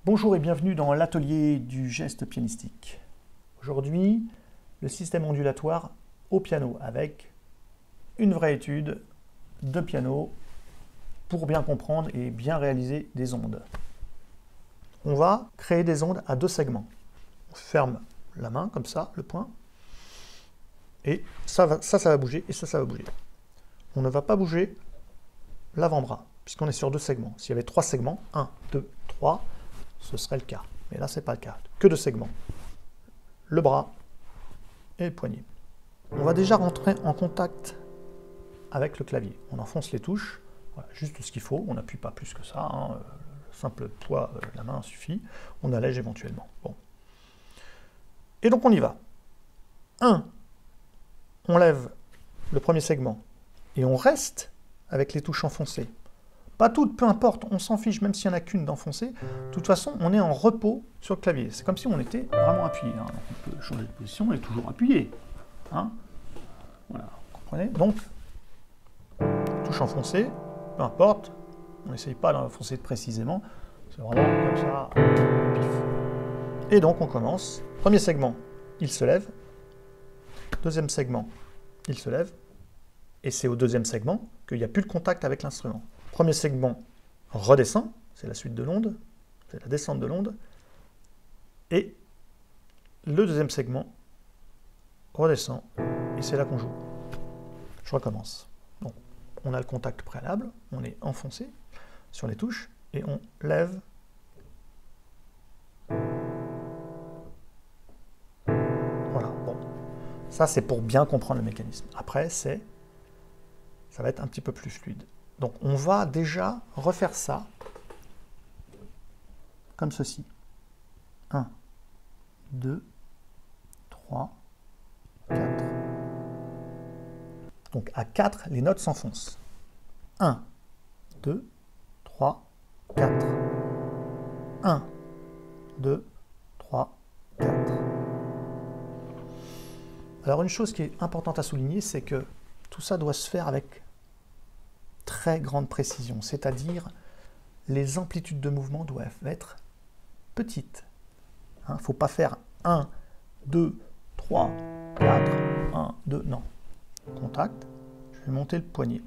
Bonjour et bienvenue dans l'atelier du geste pianistique. Aujourd'hui, le système ondulatoire au piano avec une vraie étude de piano pour bien comprendre et bien réaliser des ondes. On va créer des ondes à deux segments. On ferme la main comme ça, le poing, et ça va bouger et ça va bouger. On ne va pas bouger l'avant-bras puisqu'on est sur deux segments. S'il y avait trois segments, 1, 2, 3, ce serait le cas. Mais là, ce n'est pas le cas. Que deux segments. Le bras et le poignet. On va déjà rentrer en contact avec le clavier. On enfonce les touches, voilà, juste ce qu'il faut. On n'appuie pas plus que ça. Hein. Le simple poids de la main suffit. On allège éventuellement. Bon. Et donc, on y va. 1. On lève le premier segment et on reste avec les touches enfoncées. Pas toutes, peu importe, on s'en fiche, même s'il n'y en a qu'une d'enfoncée. De toute façon, on est en repos sur le clavier. C'est comme si on était vraiment appuyé. Hein. On peut changer de position et toujours appuyé. Hein. Voilà, vous comprenez? Donc, touche enfoncée, peu importe, on n'essaye pas d'enfoncer précisément. C'est vraiment comme ça, pif. Et donc, on commence. Premier segment, il se lève. Deuxième segment, il se lève. Et c'est au deuxième segment qu'il n'y a plus de contact avec l'instrument. Premier segment redescend, c'est la suite de l'onde, c'est la descente de l'onde. Et le deuxième segment redescend, et c'est là qu'on joue. Je recommence. Donc, on a le contact préalable, on est enfoncé sur les touches, et on lève. Voilà, bon. Ça, c'est pour bien comprendre le mécanisme. Après, ça va être un petit peu plus fluide. Donc on va déjà refaire ça comme ceci. 1, 2, 3, 4. Donc à 4, les notes s'enfoncent. 1, 2, 3, 4. 1, 2, 3, 4. Alors une chose qui est importante à souligner, c'est que tout ça doit se faire avec très grande précision, c'est-à-dire les amplitudes de mouvement doivent être petites. Il ne faut pas faire 1, 2, 3, 4, 1, 2, non. Contact, je vais monter le poignet.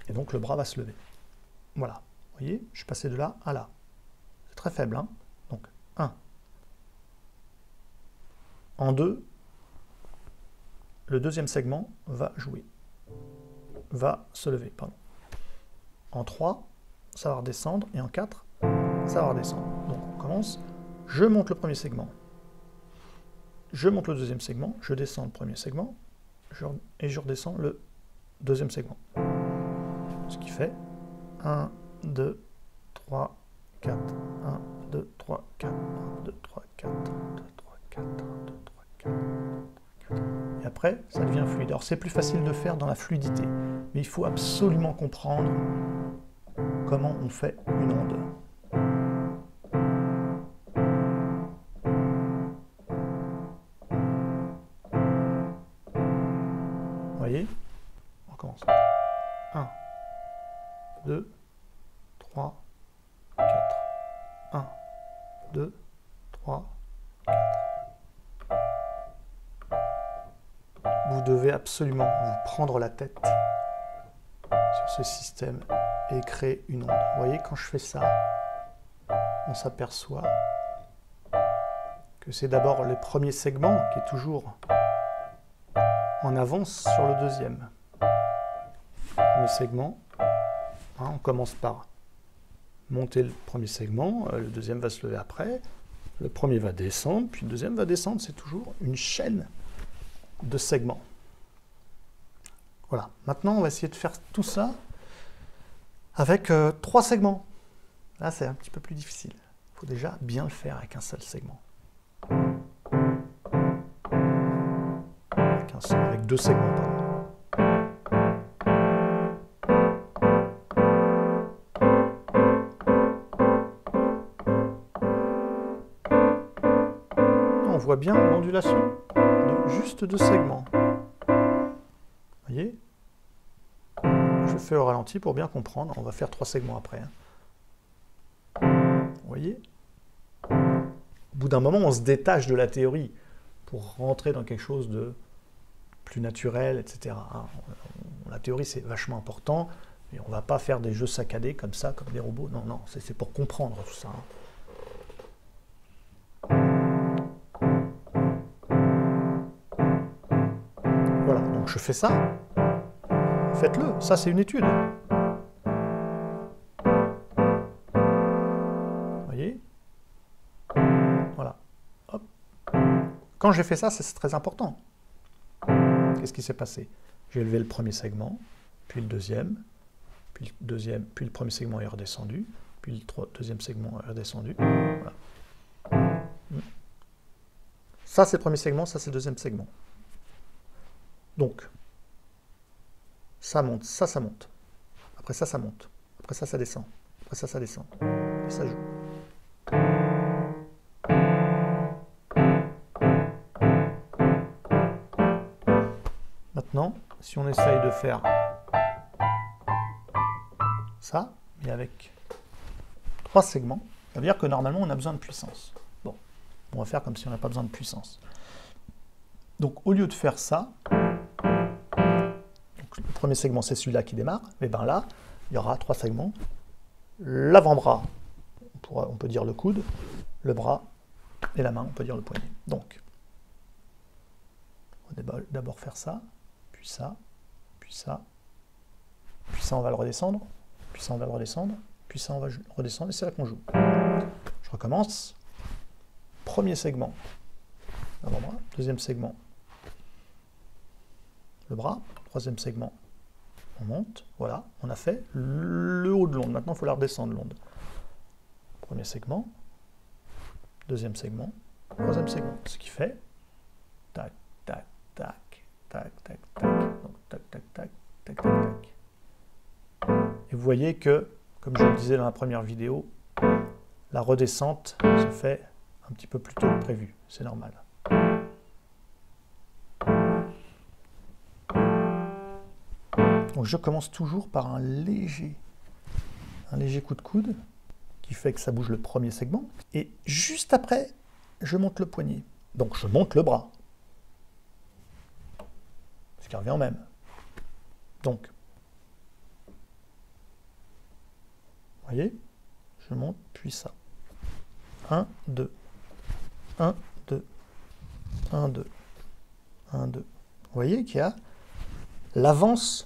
Et donc le bras va se lever. Voilà, vous voyez, je suis passé de là à là. C'est très faible, hein. Donc 1. En 2, le deuxième segment va jouer. Va se lever, pardon. En 3, ça va redescendre, et en 4, ça va redescendre. Donc on commence, je monte le premier segment, je monte le deuxième segment, je descends le premier segment, et je redescends le deuxième segment. Ce qui fait 1, 2, 3, 4, 1, 2, 3, 4, 1, 2, 3, 4, 1, 2, 3, 4, 1, 2, 3, 4, 1, 2, 3, 4. Et après, ça devient fluide. Alors c'est plus facile de faire dans la fluidité, mais il faut absolument comprendre comment on fait une onde. Vous voyez? On recommence. 1, 2, 3, 4. 1, 2, 3, 4. Vous devez absolument vous prendre la tête sur ce système et créer une onde. Vous voyez, quand je fais ça, on s'aperçoit que c'est d'abord le premier segment qui est toujours en avance sur le deuxième. Premier segment, hein, on commence par monter le premier segment, le deuxième va se lever après, le premier va descendre, puis le deuxième va descendre. C'est toujours une chaîne de segments. Voilà, maintenant on va essayer de faire tout ça avec 3 segments. Là c'est un petit peu plus difficile. Il faut déjà bien le faire avec un seul segment. Avec 2 segments, pardon. On voit bien l'ondulation de juste 2 segments. Vous voyez? Je fais au ralenti pour bien comprendre. On va faire 3 segments après. Hein. voyez? Au bout d'un moment, on se détache de la théorie pour rentrer dans quelque chose de plus naturel, etc. La théorie, c'est vachement important, mais on ne va pas faire des jeux saccadés comme ça, comme des robots. Non, non, c'est pour comprendre tout ça. Voilà, donc je fais ça. Faites-le, ça c'est une étude. Vous voyez? Voilà. Hop. Quand j'ai fait ça, c'est très important. Qu'est-ce qui s'est passé? J'ai élevé le premier segment, puis le deuxième, puis le premier segment est redescendu, puis le deuxième segment est redescendu. Voilà. Ça c'est le premier segment, ça c'est le deuxième segment. Donc, ça monte, ça monte. Après ça monte. Après ça descend. Après ça descend. Et ça joue. Maintenant, si on essaye de faire ça, mais avec 3 segments, ça veut dire que normalement on a besoin de puissance. Bon, on va faire comme si on n'a pas besoin de puissance. Donc au lieu de faire ça, donc, le premier segment c'est celui-là qui démarre, mais bien là, il y aura 3 segments. L'avant-bras, on peut dire le coude, le bras et la main, on peut dire le poignet. Donc, on va d'abord faire ça, puis ça, puis ça, puis ça on va le redescendre, puis ça on va le redescendre, puis ça on va le redescendre, et c'est là qu'on joue. Je recommence. Premier segment, l'avant-bras, deuxième segment, le bras, troisième segment, on monte, voilà, on a fait le haut de l'onde. Maintenant, il faut la redescendre, l'onde. Premier segment, deuxième segment, troisième segment. Ce qui fait tac, tac, tac, tac, tac, tac, donc tac, tac, tac, tac, tac, tac. Et vous voyez que, comme je le disais dans la première vidéo, la redescente se fait un petit peu plus tôt que prévu. C'est normal. Donc je commence toujours par un léger coup de coude qui fait que ça bouge le premier segment. Et juste après, je monte le poignet. Donc je monte le bras. Ce qui revient au même. Donc, vous voyez, je monte, puis ça. 1, 2, 1, 2, 1, 2, 1, 2. Vous voyez qu'il y a l'avance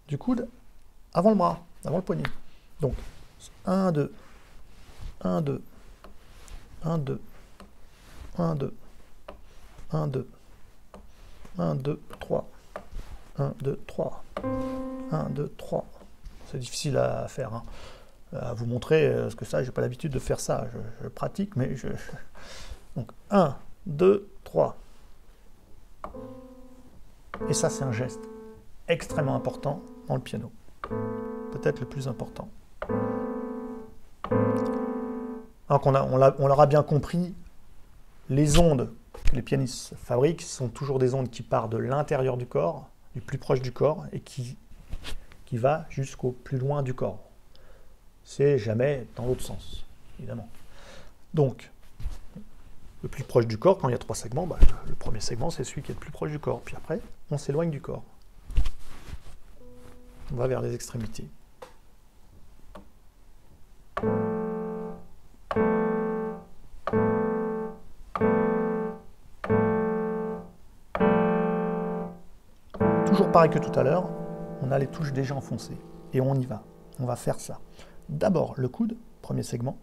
du coude avant le bras, avant le poignet. Donc, 1, 2, 1, 2, 1, 2, 1, 2, 1, 2, 1, 2, 3, 1, 2, 3, 1, 2, 3. C'est difficile à faire, hein, à vous montrer, parce que ça, j'ai pas l'habitude de faire ça. Je pratique, mais je... Donc, 1, 2, 3. Et ça, c'est un geste extrêmement important dans le piano. Peut-être le plus important. Alors on l'aura bien compris, les ondes que les pianistes fabriquent sont toujours des ondes qui partent de l'intérieur du corps, du plus proche du corps, et qui va jusqu'au plus loin du corps. C'est jamais dans l'autre sens, évidemment. Donc, le plus proche du corps, quand il y a 3 segments, bah, le premier segment, c'est celui qui est le plus proche du corps. Puis après, on s'éloigne du corps. On va vers les extrémités. Toujours pareil que tout à l'heure, on a les touches déjà enfoncées. Et on y va. On va faire ça. D'abord, le coude, premier segment.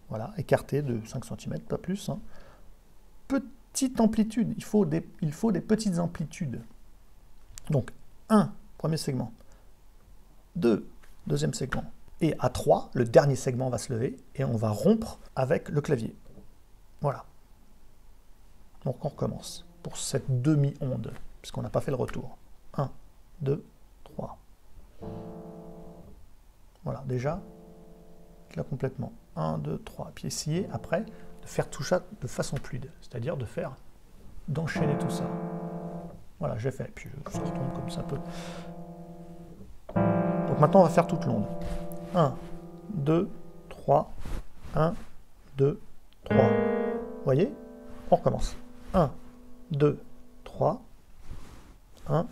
Voilà, écarté de 5 cm, pas plus. Hein. Petite amplitude, il faut des petites amplitudes. Donc, 1, premier segment. 2, deuxième segment. Et à 3, le dernier segment va se lever et on va rompre avec le clavier. Voilà. Donc, on recommence pour cette demi-onde, puisqu'on n'a pas fait le retour. 1, 2, 3. Voilà, déjà, là complètement. 1, 2, 3. Puis essayer, après, de faire tout ça de façon fluide, c'est-à-dire d'enchaîner tout ça. Voilà, j'ai fait. Puis je retombe comme ça peut. Donc maintenant, on va faire toute l'onde. 1, 2, 3. 3, 1, 2, 3. Vous voyez? On recommence. 1, 2, 3, 1,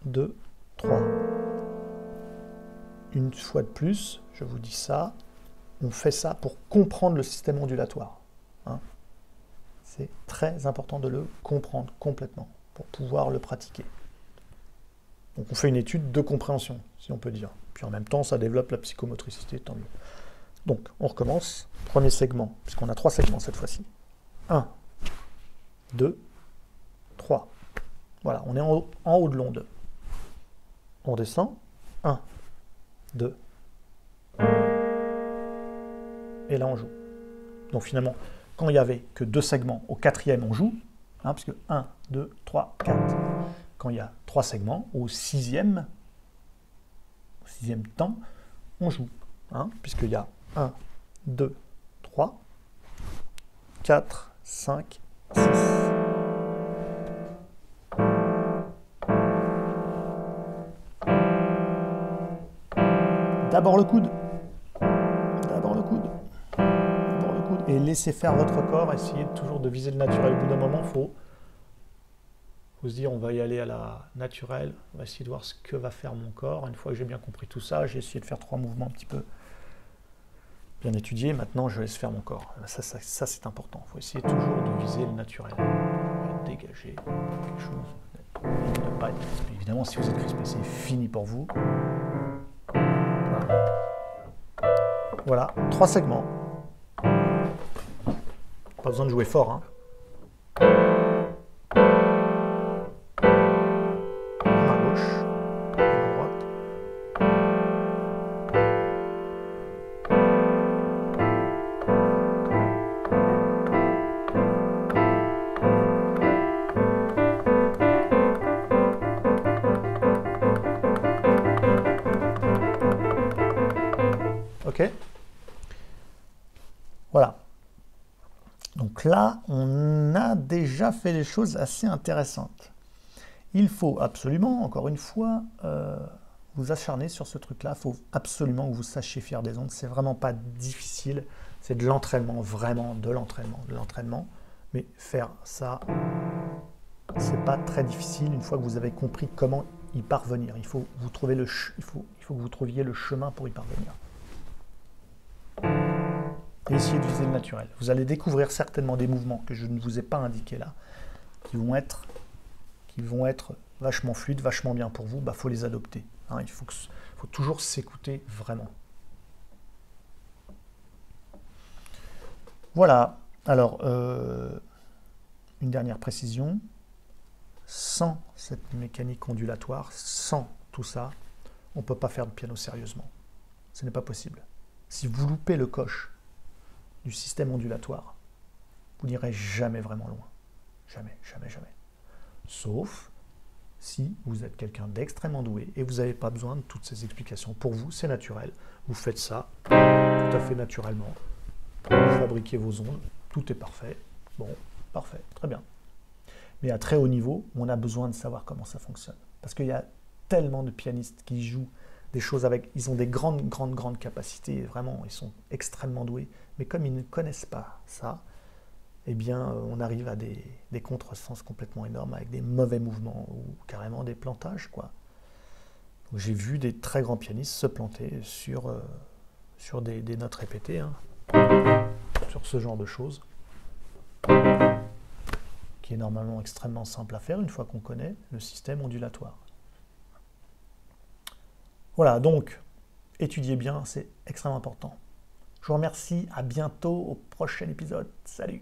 2, 3. Une fois de plus, je vous dis ça, on fait ça pour comprendre le système ondulatoire. Hein. C'est très important de le comprendre complètement pour pouvoir le pratiquer. Donc on fait une étude de compréhension, si on peut dire. Puis en même temps, ça développe la psychomotricité, tant mieux. Donc on recommence. Premier segment, puisqu'on a 3 segments cette fois-ci. 1, 2, 3. Voilà, on est en haut de l'onde. On descend. 1, 2. Et là, on joue. Donc finalement, quand il n'y avait que 2 segments, au 4e, on joue. Hein, parce que 1, 2, 3, 4. Quand il y a 3 segments, au 6e temps, on joue. Hein, puisqu'il y a 1, 2, 3, 4, 5, 6. D'abord le coude. D'abord le coude. D'abord le coude. Et laissez faire votre corps. Essayez toujours de viser le naturel. Au bout d'un moment, il faut se dire on va y aller à la naturelle. On va essayer de voir ce que va faire mon corps. Une fois que j'ai bien compris tout ça, j'ai essayé de faire 3 mouvements un petit peu bien étudiés. Maintenant, je laisse faire mon corps. Ça c'est important. Il faut essayer toujours de viser le naturel. Dégager quelque chose. Et ne pas être crispé. Évidemment, si vous êtes crispé, c'est fini pour vous. Voilà, 3 segments. Pas besoin de jouer fort. Hein. Main gauche, main droite. Ok. Voilà. Donc là, on a déjà fait des choses assez intéressantes. Il faut absolument, encore une fois, vous acharner sur ce truc-là. Il faut absolument que vous sachiez faire des ondes. C'est vraiment pas difficile. C'est de l'entraînement, vraiment de l'entraînement. Mais faire ça, c'est pas très difficile une fois que vous avez compris comment y parvenir. Il faut que vous trouviez le chemin pour y parvenir. Et essayez de viser le naturel. Vous allez découvrir certainement des mouvements que je ne vous ai pas indiqués là, qui vont être vachement fluides, vachement bien pour vous. Faut les adopter. Hein, il faut toujours s'écouter vraiment. Voilà. Alors, une dernière précision. Sans cette mécanique ondulatoire, sans tout ça, on ne peut pas faire de piano sérieusement. Ce n'est pas possible. Si vous loupez le coche du système ondulatoire, vous n'irez jamais vraiment loin. Jamais, jamais, jamais. Sauf si vous êtes quelqu'un d'extrêmement doué et vous n'avez pas besoin de toutes ces explications. Pour vous, c'est naturel. Vous faites ça tout à fait naturellement. Vous fabriquez vos ondes. Tout est parfait. Bon, parfait, très bien. Mais à très haut niveau, on a besoin de savoir comment ça fonctionne. Parce qu'il y a tellement de pianistes qui jouent des choses avec... Ils ont des grandes capacités. Vraiment, ils sont extrêmement doués. Mais comme ils ne connaissent pas ça, eh bien, on arrive à des contresens complètement énormes avec des mauvais mouvements ou carrément des plantages, quoi. J'ai vu des très grands pianistes se planter sur des notes répétées, hein, sur ce genre de choses, qui est normalement extrêmement simple à faire une fois qu'on connaît le système ondulatoire. Voilà, donc, étudiez bien, c'est extrêmement important. Je vous remercie, à bientôt au prochain épisode. Salut!